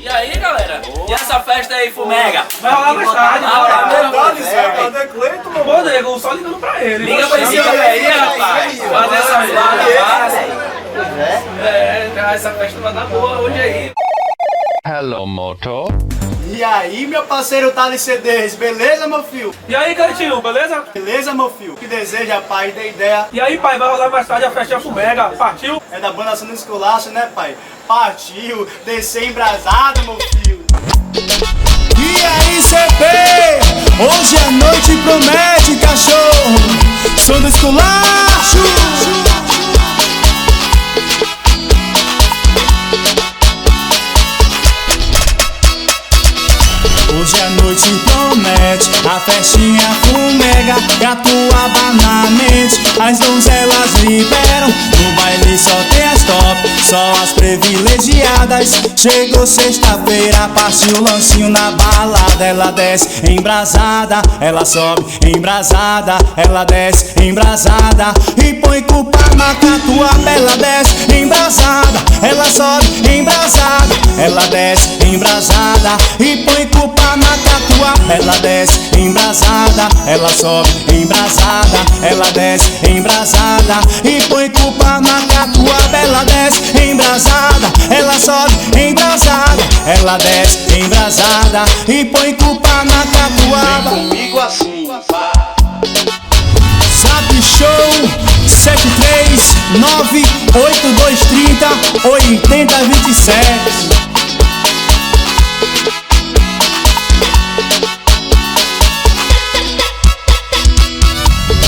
E aí, galera? E essa festa aí, Fumega? Vai rolar mais tarde, vai rolar mesmo? Cadê Cleiton, meu Pô, nego, só ligando pra ele. Liga pra esse cara aí, rapaz. Fazer essa essa festa vai dar boa hoje aí. Hello, moto. E aí, meu parceiro Thales CDs, beleza, meu filho? E aí, Cleitinho, beleza? Beleza, meu filho? Que deseja, pai, dê ideia. E aí, pai, vai rolar mais tarde a festa Fumega. Partiu? É da Banda Som do Esculacho, né, pai? Partiu, descer embrasada, meu filho. E aí, CP, hoje a noite promete, cachorro. Som do Esculacho. Hoje a noite promete, a festinha Fumega catuaba na mente. As donzelas liberam, no baile só tem as top, só as privilegiadas. Chegou sexta-feira, partiu o lancinho na balada. Ela desce embrasada, ela sobe embrasada, ela desce embrasada e põe culpa na catuaba. Ela desce embrasada, ela sobe embrasada, ela desce embrasada e põe culpa na catuaba. Ela desce embrasada, ela sobe embrasada, ela desce embrasada e põe culpa na catuaba. Ela desce embrasada, ela sobe embrasada, ela desce embrasada e põe culpa na catuaba. Vem comigo assim, vá. Baixou 73982308027.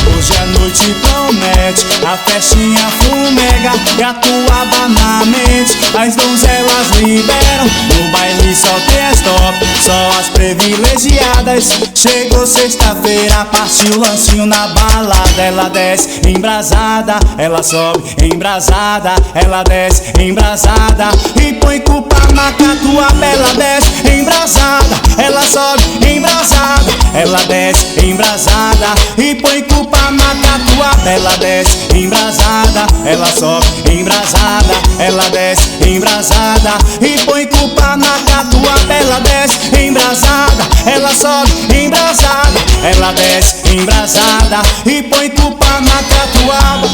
Hoje a noite promete, a festinha Fumega catuaba na mente. As donzelas liberam, no baile só tem as top, só as privilegiadas. Chegou sexta-feira, partiu o lancinho na balada. Ela desce embrasada, ela sobe embrasada, ela desce embrasada e põe culpa na catuaba. Ela desce embrasada, ela sobe embrasada, ela desce embrasada e põe culpa na catuaba. Ela desce embrasada, ela sobe embrasada, ela desce embrasada e põe culpa na catuaba. Ela desce embrasada, ela sobe embrasada, ela desce embrasada e põe culpa na catuaba.